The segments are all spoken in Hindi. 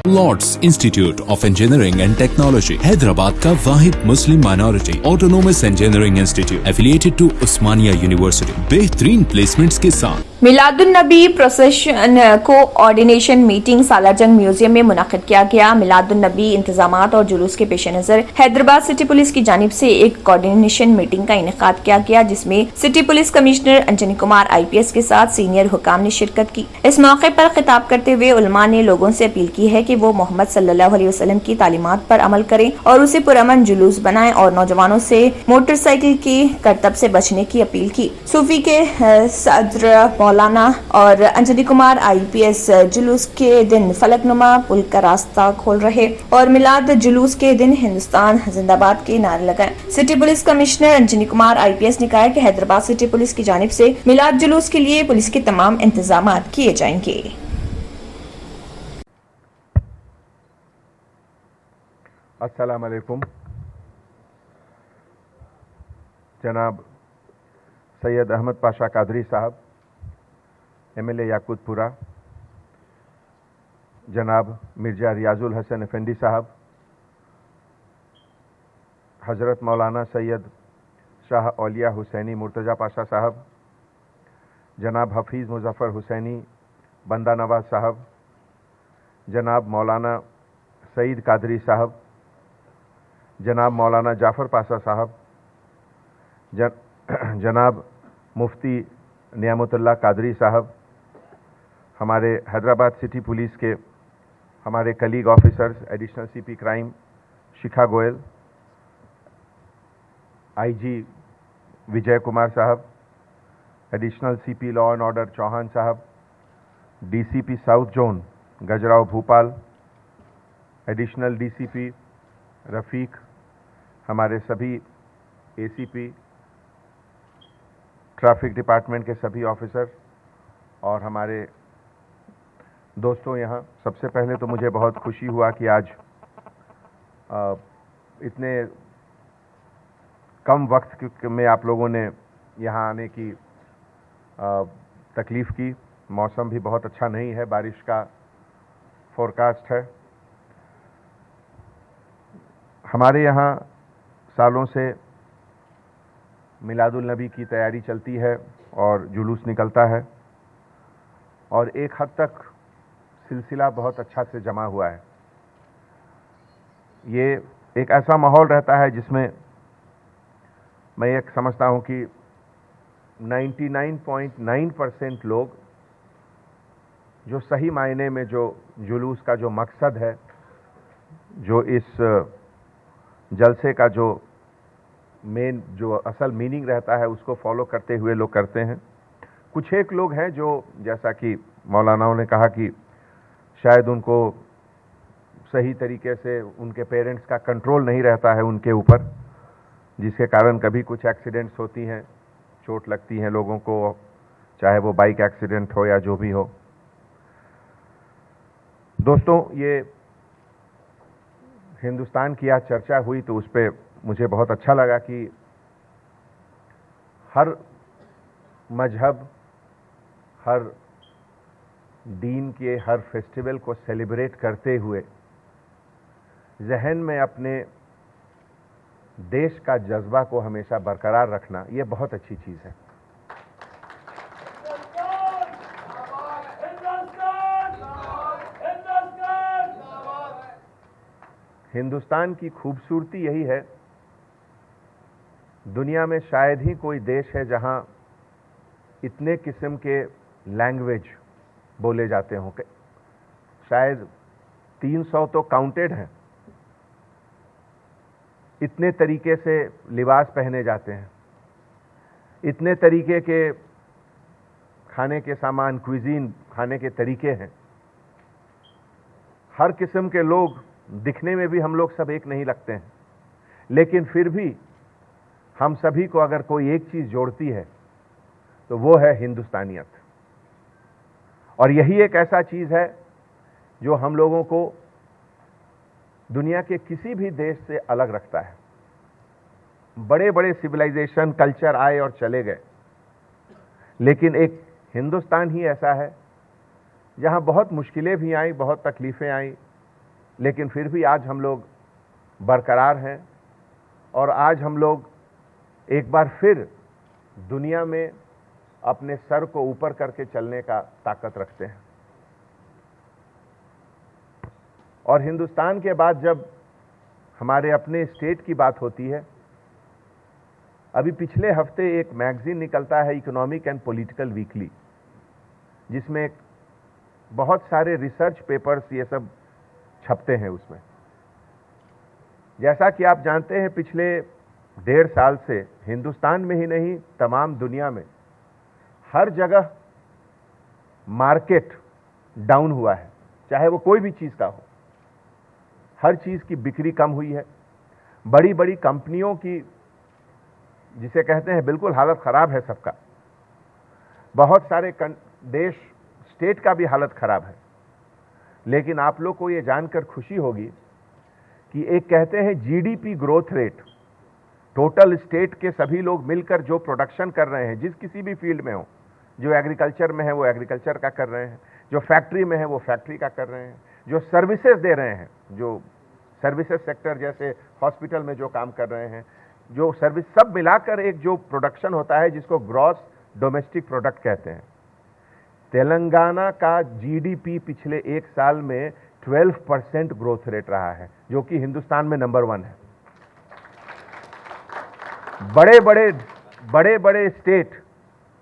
Lord's institute of engineering and technology Hyderabad का वाहिद Muslim minority autonomous engineering institute affiliated to Osmania university बेहतरीन प्लेसमेंट्स के साथ Miladun Nabi procession coordination meeting Salarjung museum में मुनक्किद किया गया। मिलादुन नबी इंतजामात और जुलूस के पेश नजर हैदराबाद सिटी पुलिस की जानिब से एक कोऑर्डिनेशन मीटिंग का इनेकाद किया गया, जिसमें city police commissioner Anjani Kumar IPS के साथ सीनियर हुकाम ने शिरकत की। इस मौके पर खिताब करते हुए उलमा ने लोगों से अपील की है कि वो मोहम्मद सल्लल्लाहु अलैहि वसल्लम की तालीमात पर अमल करें और उसे पुरअमन जुलूस बनाएं और नौजवानों से मोटरसाइकिल की करतब से बचने की अपील की। सूफी के सदर मौलाना और अंजनी कुमार IPS जुलूस के दिन फलकनुमा पुल का रास्ता खोल रहे और मिलाद जुलूस के दिन हिंदुस्तान जिंदाबाद के नारे लगाए। City police commissioner Anjani Kumar IPS ने कहा कि हैदराबाद सिटी पुलिस की जानिब से मिलाद जुलूस के लिए पुलिस के तमाम इंतजाम किए जाएंगे। अस्सलाम वालेकुम। जनाब सैयद अहमद पाशा कादरी साहब MLA याकूतपुरा, जनाब मिर्जा रियाजुल हसन अफेंडी साहब, हज़रत मौलाना सैयद शाह औलिया हुसैनी मुर्तज़ा पाशा साहब, जनाब हफीज़ मुज़फ़्फ़र हुसैनी बंदा नवाज साहब, जनाब मौलाना सईद कादरी साहब, जनाब मौलाना जाफ़र पाशा साहब, जनाब मुफ्ती नियामतुल्लाह कादरी साहब, हमारे हैदराबाद सिटी पुलिस के हमारे colleague officers, additional CP crime Shikha Goyal, IG Vijay Kumar sahab, additional CP law and order Chauhan sahab, DCP south zone Gajrao Bhupal, additional DCP Rafiq, हमारे सभी ACP, ट्रैफिक डिपार्टमेंट के सभी ऑफिसर और हमारे दोस्तों, यहाँ सबसे पहले तो मुझे बहुत खुशी हुआ कि आज इतने कम वक्त में आप लोगों ने यहाँ आने की तकलीफ़ की। मौसम भी बहुत अच्छा नहीं है, बारिश का फोरकास्ट है। हमारे यहाँ सालों से मिलादुल नबी की तैयारी चलती है और जुलूस निकलता है और एक हद तक सिलसिला बहुत अच्छा से जमा हुआ है। ये एक ऐसा माहौल रहता है जिसमें मैं ये समझता हूँ कि 99.9% लोग जो सही मायने में जो जुलूस का जो मकसद है, जो इस जलसे का जो मेन जो असल मीनिंग रहता है, उसको फॉलो करते हुए लोग करते हैं। कुछ एक लोग हैं जो, जैसा कि मौलानाओं ने कहा कि शायद उनको सही तरीके से उनके पेरेंट्स का कंट्रोल नहीं रहता है उनके ऊपर, जिसके कारण कभी कुछ एक्सीडेंट्स होती हैं, चोट लगती हैं लोगों को, चाहे वो बाइक एक्सीडेंट हो या जो भी हो। दोस्तों, ये हिंदुस्तान की आज चर्चा हुई तो उस पर मुझे बहुत अच्छा लगा कि हर मजहब, हर दीन के हर फेस्टिवल को सेलिब्रेट करते हुए जहन में अपने देश का जज्बा को हमेशा बरकरार रखना, ये बहुत अच्छी चीज़ है। हिंदुस्तान की खूबसूरती यही है, दुनिया में शायद ही कोई देश है जहां इतने किस्म के लैंग्वेज बोले जाते हों। शायद 300 तो काउंटेड हैं। इतने तरीके से लिबास पहने जाते हैं, इतने तरीके के खाने के सामान, क्विजीन खाने के तरीके हैं। हर किस्म के लोग, दिखने में भी हम लोग सब एक नहीं लगते हैं, लेकिन फिर भी हम सभी को अगर कोई एक चीज़ जोड़ती है तो वो है हिंदुस्तानियत। और यही एक ऐसा चीज़ है जो हम लोगों को दुनिया के किसी भी देश से अलग रखता है। बड़े बड़े सिविलाइजेशन, कल्चर आए और चले गए, लेकिन एक हिंदुस्तान ही ऐसा है जहां बहुत मुश्किलें भी आईं, बहुत तकलीफ़ें आईं, लेकिन फिर भी आज हम लोग बरकरार हैं और आज हम लोग एक बार फिर दुनिया में अपने सर को ऊपर करके चलने का ताकत रखते हैं। और हिंदुस्तान के बाद जब हमारे अपने स्टेट की बात होती है, अभी पिछले हफ्ते एक मैगजीन निकलता है इकोनॉमिक एंड पॉलिटिकल वीकली, जिसमें बहुत सारे रिसर्च पेपर्स ये सब छपते हैं। उसमें जैसा कि आप जानते हैं पिछले 1.5 साल से हिंदुस्तान में ही नहीं तमाम दुनिया में हर जगह मार्केट डाउन हुआ है, चाहे वो कोई भी चीज का हो। हर चीज की बिक्री कम हुई है। बड़ी बड़ी कंपनियों की, जिसे कहते हैं, बिल्कुल हालत खराब है सबका। बहुत सारे देश, स्टेट का भी हालत खराब है। लेकिन आप लोग को ये जानकर खुशी होगी कि एक कहते हैं GDP growth rate, total state के सभी लोग मिलकर जो प्रोडक्शन कर रहे हैं, जिस किसी भी फील्ड में हो, जो एग्रीकल्चर में है वो एग्रीकल्चर का कर रहे हैं, जो फैक्ट्री में है वो फैक्ट्री का कर रहे हैं, जो सर्विसेज दे रहे हैं, जो सर्विसेज सेक्टर जैसे हॉस्पिटल में जो काम कर रहे हैं, जो सर्विस, सब मिलाकर एक जो प्रोडक्शन होता है जिसको ग्रॉस डोमेस्टिक प्रोडक्ट कहते हैं। तेलंगाना का जीडीपी पिछले 1 साल में 12% ग्रोथ रेट रहा है, जो कि हिंदुस्तान में नंबर 1 है। बड़े बड़े स्टेट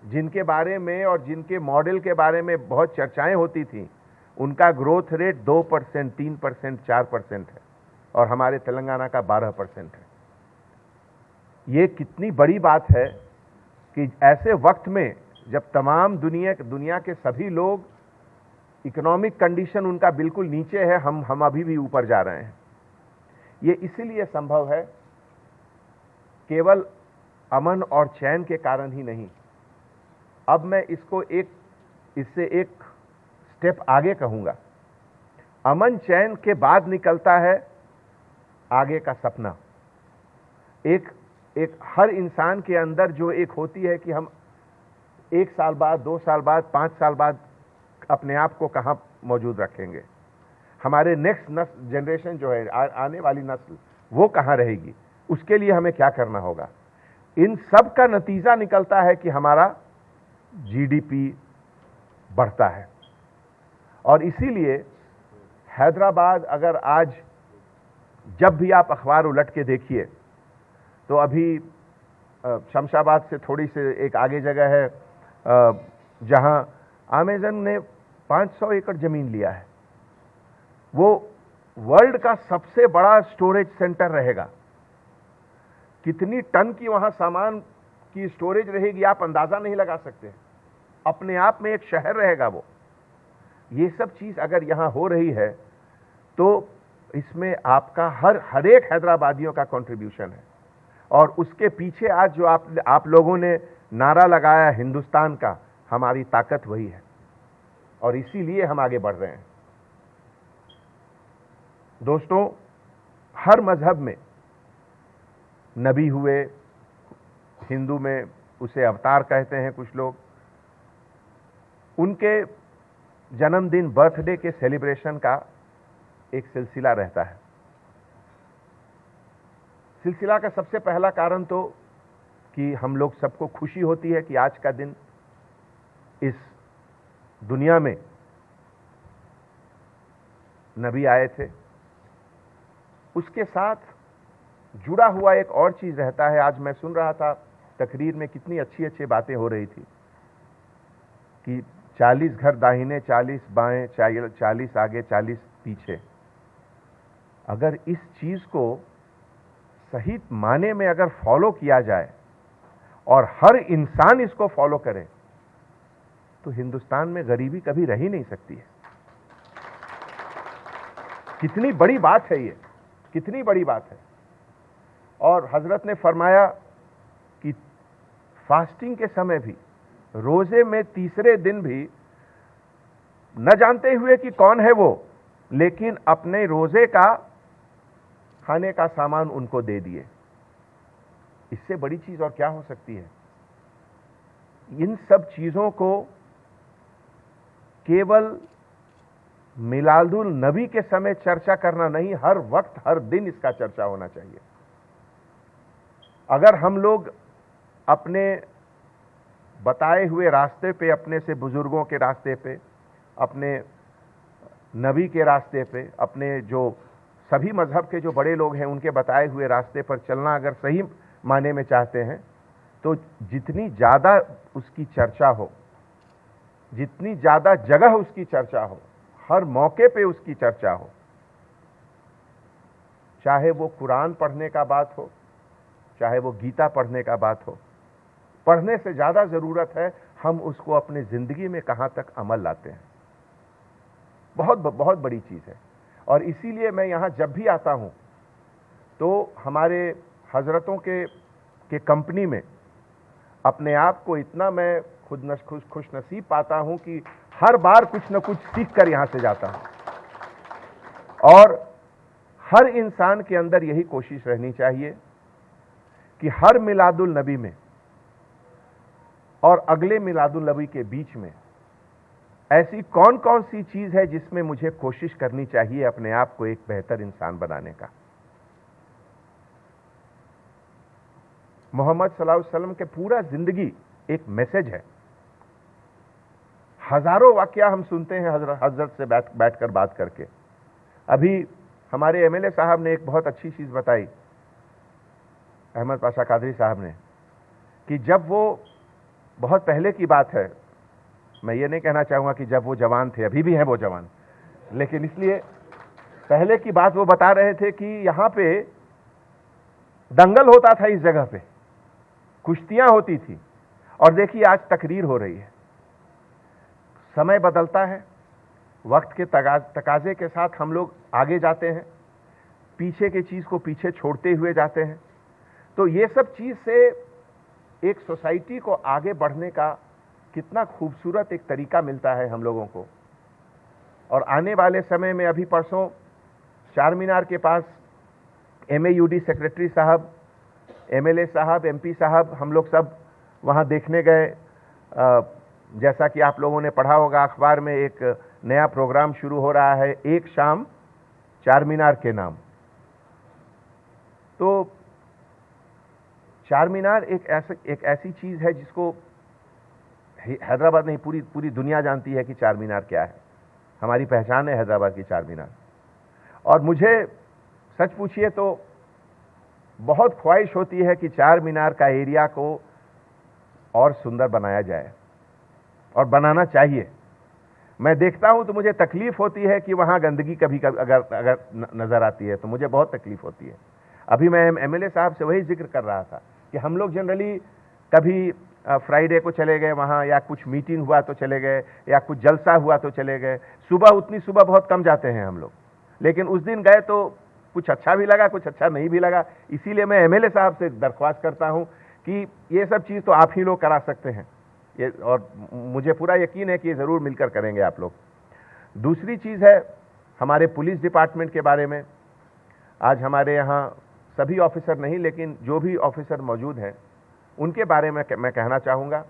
जिनके बारे में और जिनके मॉडल के बारे में बहुत चर्चाएं होती थी, उनका ग्रोथ रेट 2%, 3%, 4% है और हमारे तेलंगाना का 12% है। ये कितनी बड़ी बात है कि ऐसे वक्त में जब तमाम दुनिया के सभी लोग, इकोनॉमिक कंडीशन उनका बिल्कुल नीचे है, हम अभी भी ऊपर जा रहे हैं। ये इसीलिए संभव है, केवल अमन और चैन के कारण ही नहीं। अब मैं इससे एक स्टेप आगे कहूंगा। अमन चैन के बाद निकलता है आगे का सपना। एक हर इंसान के अंदर जो एक होती है कि हम 1 साल बाद, 2 साल बाद, 5 साल बाद अपने आप को कहां मौजूद रखेंगे, हमारे नेक्स्ट जनरेशन जो है, आने वाली नस्ल, वो कहां रहेगी, उसके लिए हमें क्या करना होगा। इन सब का नतीजा निकलता है कि हमारा जीडीपी बढ़ता है। और इसीलिए हैदराबाद, अगर आज जब भी आप अखबार उलट के देखिए, तो अभी शमशाबाद से थोड़ी से एक आगे जगह है जहां अमेज़न ने 500 एकड़ जमीन लिया है। वो वर्ल्ड का सबसे बड़ा स्टोरेज सेंटर रहेगा। कितनी टन की वहां सामान की स्टोरेज रहेगी आप अंदाजा नहीं लगा सकते। अपने आप में एक शहर रहेगा वो। ये सब चीज अगर यहां हो रही है तो इसमें आपका हर एक हैदराबादियों का कंट्रीब्यूशन है। और उसके पीछे आज जो आप लोगों ने नारा लगाया हिंदुस्तान का, हमारी ताकत वही है और इसीलिए हम आगे बढ़ रहे हैं। दोस्तों, हर मजहब में नबी हुए, हिंदू में उसे अवतार कहते हैं कुछ लोग, उनके जन्मदिन, बर्थडे के सेलिब्रेशन का एक सिलसिला रहता है। सिलसिला का सबसे पहला कारण तो कि हम लोग सबको खुशी होती है कि आज का दिन इस दुनिया में नबी आए थे। उसके साथ जुड़ा हुआ एक और चीज रहता है। आज मैं सुन रहा था तकरीर में, कितनी अच्छी अच्छी बातें हो रही थी कि 40 घर दाहिने, 40 बाएं, 40 आगे, 40 पीछे। अगर इस चीज को सही माने में अगर फॉलो किया जाए और हर इंसान इसको फॉलो करे तो हिंदुस्तान में गरीबी कभी रह ही नहीं सकती है। कितनी बड़ी बात है ये, कितनी बड़ी बात है। और हजरत ने फरमाया कि फास्टिंग के समय भी, रोजे में तीसरे दिन भी, न जानते हुए कि कौन है वो, लेकिन अपने रोजे का खाने का सामान उनको दे दिए। इससे बड़ी चीज और क्या हो सकती है। इन सब चीजों को केवल मिलादुल नबी के समय चर्चा करना नहीं, हर वक्त हर दिन इसका चर्चा होना चाहिए। अगर हम लोग अपने बताए हुए रास्ते पे, अपने से बुजुर्गों के रास्ते पे, अपने नबी के रास्ते पे, अपने जो सभी मजहब के जो बड़े लोग हैं उनके बताए हुए रास्ते पर चलना अगर सही माने में चाहते हैं, तो जितनी ज़्यादा उसकी चर्चा हो, जितनी ज़्यादा जगह उसकी चर्चा हो, हर मौके पे उसकी चर्चा हो, चाहे वो कुरान पढ़ने का बात हो, चाहे वो गीता पढ़ने का बात हो, पढ़ने से ज़्यादा ज़रूरत है हम उसको अपने ज़िंदगी में कहाँ तक अमल लाते हैं। बहुत बहुत बड़ी चीज़ है। और इसीलिए मैं यहाँ जब भी आता हूँ तो हमारे हजरतों के कंपनी में अपने आप को इतना मैं खुश नसीब पाता हूँ कि हर बार कुछ न कुछ सीख कर यहाँ से जाता हूँ। और हर इंसान के अंदर यही कोशिश रहनी चाहिए कि हर मिलादुल नबी में और अगले मिलादुल नबी के बीच में ऐसी कौन कौन सी चीज है जिसमें मुझे कोशिश करनी चाहिए अपने आप को एक बेहतर इंसान बनाने का। मोहम्मद सल्लल्लाहु अलैहि वसल्लम के पूरा जिंदगी एक मैसेज है। हजारों वाकया हम सुनते हैं हजरत से बैठकर बात करके। अभी हमारे एमएलए साहब ने एक बहुत अच्छी चीज बताई, अहमद पाशा कादरी साहब ने, कि जब वो बहुत पहले की बात है, मैं ये नहीं कहना चाहूंगा कि जब वो जवान थे, अभी भी है वो जवान, लेकिन इसलिए पहले की बात वो बता रहे थे कि यहां पे दंगल होता था, इस जगह पे कुश्तियां होती थी, और देखिए आज तकरीर हो रही है। समय बदलता है, वक्त के तकाजे के साथ हम लोग आगे जाते हैं, पीछे की चीज को पीछे छोड़ते हुए जाते हैं। तो ये सब चीज से एक सोसाइटी को आगे बढ़ने का कितना खूबसूरत एक तरीका मिलता है हम लोगों को। और आने वाले समय में, अभी परसों चार मीनार के पास MAUD सेक्रेटरी साहब, MLA साहब, MP साहब, हम लोग सब वहाँ देखने गए। जैसा कि आप लोगों ने पढ़ा होगा अखबार में, एक नया प्रोग्राम शुरू हो रहा है, एक शाम चार मीनार के नाम। तो चार मीनार एक ऐसी चीज है जिसको हैदराबाद नहीं, पूरी दुनिया जानती है कि चार मीनार क्या है। हमारी पहचान है हैदराबाद की चार मीनार। और मुझे सच पूछिए तो बहुत ख्वाहिश होती है कि चार मीनार का एरिया को और सुंदर बनाया जाए, और बनाना चाहिए। मैं देखता हूं तो मुझे तकलीफ होती है कि वहां गंदगी कभी अगर नजर आती है तो मुझे बहुत तकलीफ होती है। अभी मैं MLA साहब से वही जिक्र कर रहा था कि हम लोग जनरली कभी फ्राइडे को चले गए वहाँ, या कुछ मीटिंग हुआ तो चले गए, या कुछ जलसा हुआ तो चले गए। उतनी सुबह बहुत कम जाते हैं हम लोग, लेकिन उस दिन गए तो कुछ अच्छा भी लगा, कुछ अच्छा नहीं भी लगा। इसीलिए मैं MLA साहब से दरख्वास्त करता हूँ कि ये सब चीज़ तो आप ही लोग करा सकते हैं, ये, और मुझे पूरा यकीन है कि ये ज़रूर मिलकर करेंगे आप लोग। दूसरी चीज़ है हमारे पुलिस डिपार्टमेंट के बारे में। आज हमारे यहाँ सभी ऑफिसर नहीं, लेकिन जो भी ऑफिसर मौजूद हैं उनके बारे में मैं कहना चाहूँगा।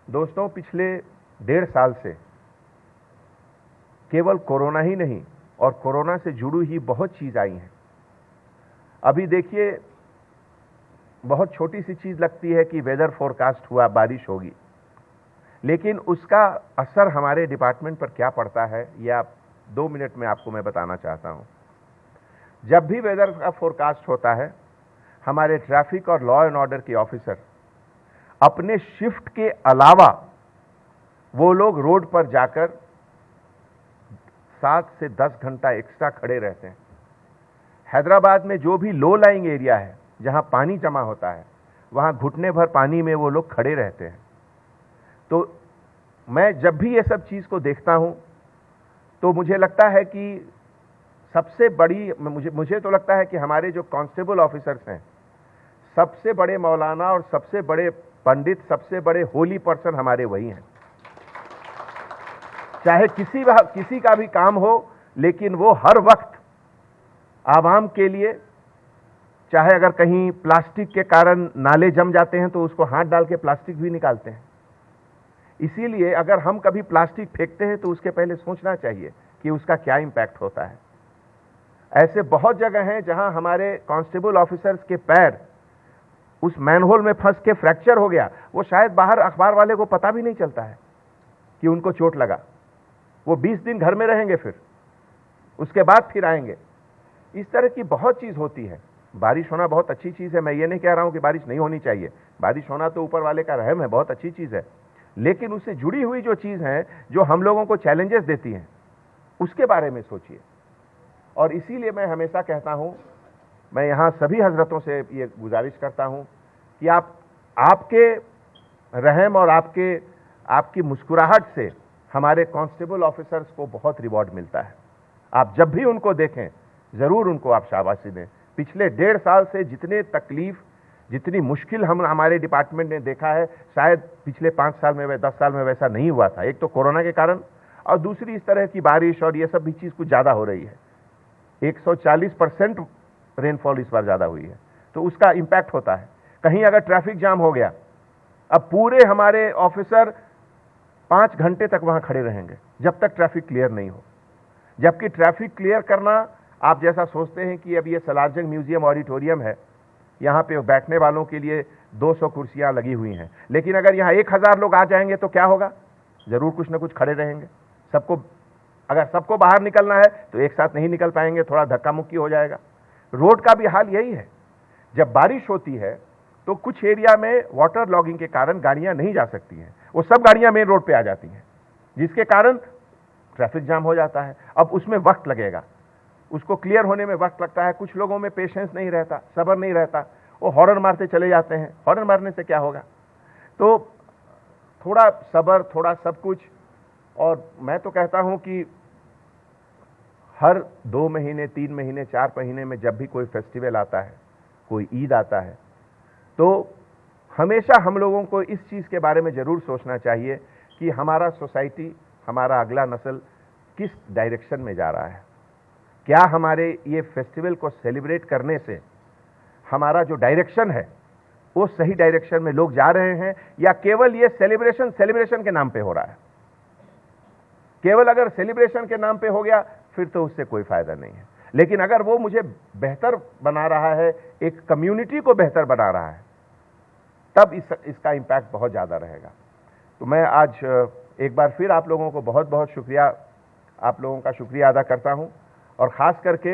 दोस्तों, पिछले 1.5 साल से केवल कोरोना ही नहीं, और कोरोना से जुड़ी ही बहुत चीज़ आई हैं। अभी देखिए, बहुत छोटी सी चीज़ लगती है कि वेदर फोरकास्ट हुआ, बारिश होगी, लेकिन उसका असर हमारे डिपार्टमेंट पर क्या पड़ता है ये आप 2 मिनट में आपको मैं बताना चाहता हूँ। जब भी वेदर का फोरकास्ट होता है, हमारे ट्रैफिक और लॉ एंड ऑर्डर के ऑफिसर अपने शिफ्ट के अलावा वो लोग रोड पर जाकर 7 से 10 घंटा एक्स्ट्रा खड़े रहते हैं। हैदराबाद में जो भी लो लाइंग एरिया है, जहां पानी जमा होता है, वहां घुटने भर पानी में वो लोग खड़े रहते हैं। तो मैं जब भी ये सब चीज़ को देखता हूं तो मुझे लगता है कि सबसे बड़ी, मुझे तो लगता है कि हमारे जो कांस्टेबल ऑफिसर्स हैं, सबसे बड़े मौलाना और सबसे बड़े पंडित, सबसे बड़े होली पर्सन हमारे वही हैं। चाहे किसी का भी काम हो, लेकिन वो हर वक्त आवाम के लिए, चाहे अगर कहीं प्लास्टिक के कारण नाले जम जाते हैं तो उसको हाथ डाल के प्लास्टिक भी निकालते हैं। इसीलिए अगर हम कभी प्लास्टिक फेंकते हैं तो उसके पहले सोचना चाहिए कि उसका क्या इंपैक्ट होता है। ऐसे बहुत जगह हैं जहां हमारे कांस्टेबल ऑफिसर्स के पैर उस मैनहोल में फंस के फ्रैक्चर हो गया, वो शायद बाहर अखबार वाले को पता भी नहीं चलता है कि उनको चोट लगा। वो 20 दिन घर में रहेंगे, फिर उसके बाद फिर आएंगे। इस तरह की बहुत चीज होती है। बारिश होना बहुत अच्छी चीज है, मैं ये नहीं कह रहा हूं कि बारिश नहीं होनी चाहिए, बारिश होना तो ऊपर वाले का रहम है, बहुत अच्छी चीज है। लेकिन उससे जुड़ी हुई जो चीज है, जो हम लोगों को चैलेंजेस देती हैं, उसके बारे में सोचिए। और इसीलिए मैं हमेशा कहता हूं, मैं यहां सभी हजरतों से ये गुजारिश करता हूं कि आपके रहम और आपकी मुस्कुराहट से हमारे कांस्टेबल ऑफिसर्स को बहुत रिवॉर्ड मिलता है। आप जब भी उनको देखें, जरूर उनको आप शाबाशी दें। पिछले 1.5 साल से जितने तकलीफ, जितनी मुश्किल हमारे डिपार्टमेंट ने देखा है, शायद पिछले 5 साल में 10 साल में वैसा नहीं हुआ था। एक तो कोरोना के कारण, और दूसरी इस तरह की बारिश और ये सब भी चीज कुछ ज्यादा हो रही है। 140% रेनफॉल इस बार ज्यादा हुई है, तो उसका इंपैक्ट होता है। कहीं अगर ट्रैफिक जाम हो गया, अब पूरे हमारे ऑफिसर 5 घंटे तक वहां खड़े रहेंगे जब तक ट्रैफिक क्लियर नहीं हो। जबकि ट्रैफिक क्लियर करना, आप जैसा सोचते हैं कि अब ये सलारजंग म्यूजियम ऑडिटोरियम है, यहाँ पे बैठने वालों के लिए 200 कुर्सियां लगी हुई हैं, लेकिन अगर यहाँ 1000 लोग आ जाएंगे तो क्या होगा? जरूर कुछ ना कुछ खड़े रहेंगे। अगर सबको बाहर निकलना है तो एक साथ नहीं निकल पाएंगे, थोड़ा धक्का मुक्की हो जाएगा। रोड का भी हाल यही है। जब बारिश होती है तो कुछ एरिया में वाटर लॉगिंग के कारण गाड़ियां नहीं जा सकती हैं, वो सब गाड़ियां मेन रोड पे आ जाती हैं, जिसके कारण ट्रैफिक जाम हो जाता है। अब उसमें वक्त लगेगा, उसको क्लियर होने में वक्त लगता है। कुछ लोगों में पेशेंस नहीं रहता, सब्र नहीं रहता, वो हॉर्न मारते चले जाते हैं। हॉर्न मारने से क्या होगा? तो थोड़ा सब्र, थोड़ा सब कुछ। और मैं तो कहता हूं कि हर 2 महीने, 3 महीने, 4 महीने में जब भी कोई फेस्टिवल आता है, कोई ईद आता है, तो हमेशा हम लोगों को इस चीज़ के बारे में ज़रूर सोचना चाहिए कि हमारा सोसाइटी, हमारा अगला नस्ल किस डायरेक्शन में जा रहा है। क्या हमारे ये फेस्टिवल को सेलिब्रेट करने से हमारा जो डायरेक्शन है वो सही डायरेक्शन में लोग जा रहे हैं, या केवल ये सेलिब्रेशन के नाम पे हो रहा है? केवल अगर सेलिब्रेशन के नाम पे हो गया फिर तो उससे कोई फायदा नहीं है। लेकिन अगर वो मुझे बेहतर बना रहा है, एक कम्युनिटी को बेहतर बना रहा है, तब इसका इंपैक्ट बहुत ज़्यादा रहेगा। तो मैं आज एक बार फिर आप लोगों को बहुत बहुत शुक्रिया, आप लोगों का शुक्रिया अदा करता हूं। और ख़ास करके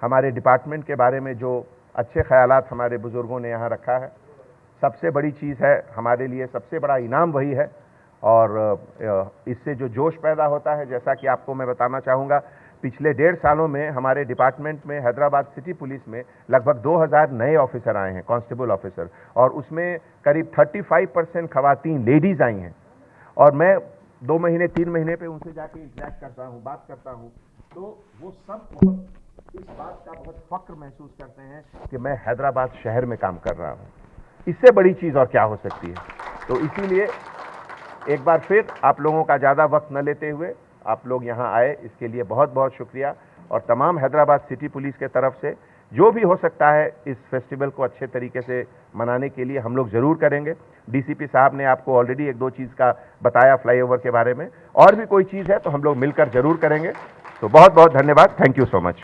हमारे डिपार्टमेंट के बारे में जो अच्छे ख्यालात हमारे बुज़ुर्गों ने यहाँ रखा है, सबसे बड़ी चीज़ है हमारे लिए, सबसे बड़ा इनाम वही है। और इससे जो जोश पैदा होता है, जैसा कि आपको मैं बताना चाहूँगा, पिछले 1.5 सालों में हमारे डिपार्टमेंट में, हैदराबाद सिटी पुलिस में लगभग 2000 नए ऑफिसर आए हैं, कांस्टेबल ऑफिसर, और उसमें करीब 35% खवातीन लेडीज़ आई हैं। और मैं 2 महीने 3 महीने पे उनसे जाके इंटरेक्ट करता हूँ, बात करता हूँ, तो वो सब बहुत इस बात का बहुत फक्र महसूस करते हैं कि मैं हैदराबाद शहर में काम कर रहा हूँ। इससे बड़ी चीज़ और क्या हो सकती है? तो इसीलिए एक बार फिर आप लोगों का ज़्यादा वक्त न लेते हुए आप लोग यहाँ आए, इसके लिए बहुत बहुत शुक्रिया। और तमाम हैदराबाद सिटी पुलिस के तरफ से जो भी हो सकता है इस फेस्टिवल को अच्छे तरीके से मनाने के लिए हम लोग ज़रूर करेंगे। डीसीपी साहब ने आपको ऑलरेडी 1-2 चीज़ का बताया फ्लाईओवर के बारे में, और भी कोई चीज़ है तो हम लोग मिलकर ज़रूर करेंगे। तो बहुत बहुत धन्यवाद, थैंक यू सो मच।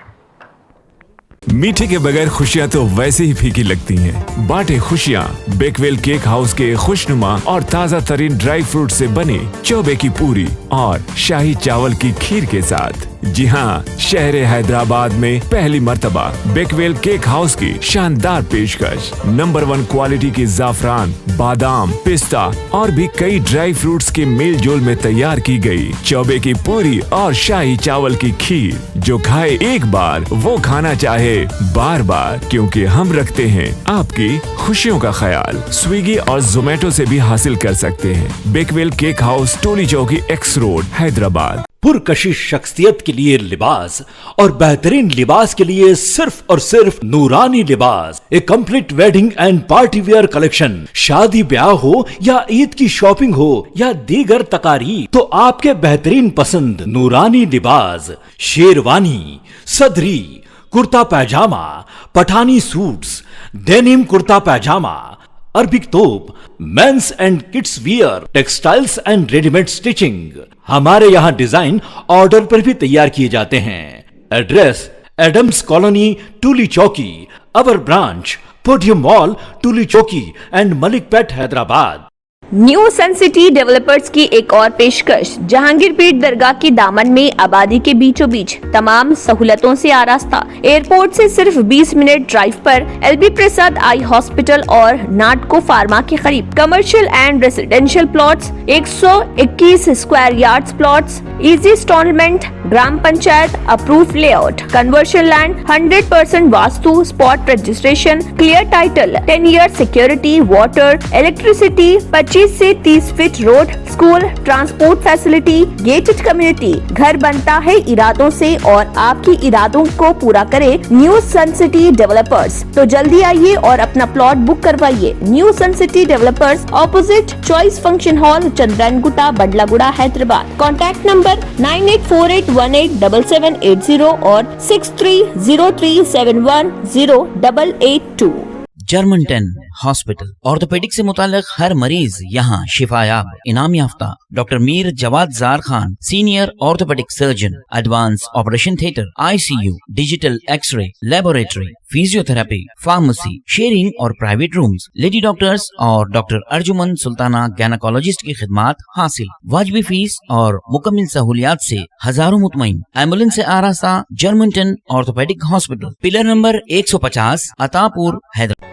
मीठे के बगैर खुशियाँ तो वैसे ही फीकी लगती हैं। बांटे खुशियाँ बेकवेल केक हाउस के खुशनुमा और ताज़ा तरीन ड्राई फ्रूट से बने चौबे की पूरी और शाही चावल की खीर के साथ। जी हाँ, शहर हैदराबाद में पहली मर्तबा बेकवेल केक हाउस की शानदार पेशकश। नंबर 1 क्वालिटी की जाफरान, बादाम, पिस्ता और भी कई ड्राई फ्रूट्स के मेल जोल में तैयार की गई चौबे की पूरी और शाही चावल की खीर, जो खाए एक बार वो खाना चाहे बार बार, क्योंकि हम रखते हैं आपकी खुशियों का ख्याल। स्विगी और जोमेटो से भी हासिल कर सकते हैं। बेकवेल केक हाउस, टोली चौकी, एक्स रोड, हैदराबाद। पुरकशिश शख्सियत के लिए लिबास और बेहतरीन लिबास के लिए सिर्फ और सिर्फ Noorani Libas, a complete wedding and party wear collection. शादी ब्याह हो या ईद की शॉपिंग हो या दीगर तकारीब, तो आपके बेहतरीन पसंद नूरानी Libas, sherwani, sadri, kurta pyjama, Pathani suits, denim kurta pyjama, Arabic thobe, men's and kids wear, textiles and readymade stitching. हमारे यहाँ डिजाइन ऑर्डर पर भी तैयार किए जाते हैं। Address Adams colony, Tolichowki. Our branch podium mall, Tolichowki and Malakpet, Hyderabad. New sun city developers की एक और पेशकश। जहांगीर पीर दरगाह के दामन में आबादी के बीचों बीच तमाम सहूलतों से आरास्ता। एयरपोर्ट से सिर्फ 20 मिनट ड्राइव पर LB प्रसाद आई हॉस्पिटल और नाटको फार्मा के करीब। Commercial and residential plots, 121 square yards plots, easy instalment, gram panchayat approve layout, conversion land, 100% vastu, spot registration, clear title, 10 year security, water, electricity, 25 से 30 feet road, school, transport facility, gated community. घर बनता है इरादों से और आपकी इरादों को पूरा करे न्यू सन सिटी डेवलपर्स। तो जल्दी आइए और अपना प्लॉट बुक करवाइए। New sun city developers, opposite choice function hall, Chandrayangutta, Badlaguda, Hyderabad. Contact number 9848187780 और 6303710882। जर्मनटन हॉस्पिटल ऑर्थोपेडिक से मुताल्लिक हर मरीज यहाँ शिफायाब। इनाम याफ्ता doctor Mir Jawad Zar Khan, senior orthopaedic surgeon, advance operation theatre, ICU, digital x ray, laboratory, physiotherapy, pharmacy, sharing और प्राइवेट रूम्स, लेडी डॉक्टर्स और डॉक्टर अर्जुमन सुल्ताना गैनाकोलॉजिस्ट की खिदमात हासिल। वाजबी फीस और मुकम्मल सहूलियात से हजारों मुतमईन। एम्बुलेंस से आरास्ता Germanton orthopaedic hospital, pillar number 150, Attapur, Hyderabad.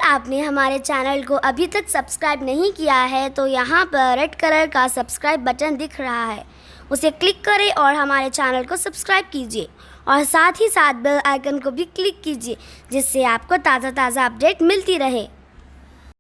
आपने हमारे चैनल को अभी तक सब्सक्राइब नहीं किया है तो यहाँ पर रेड कलर का सब्सक्राइब बटन दिख रहा है, उसे क्लिक करें और हमारे चैनल को सब्सक्राइब कीजिए और साथ ही साथ बेल आइकन को भी क्लिक कीजिए जिससे आपको ताज़ा अपडेट मिलती रहे।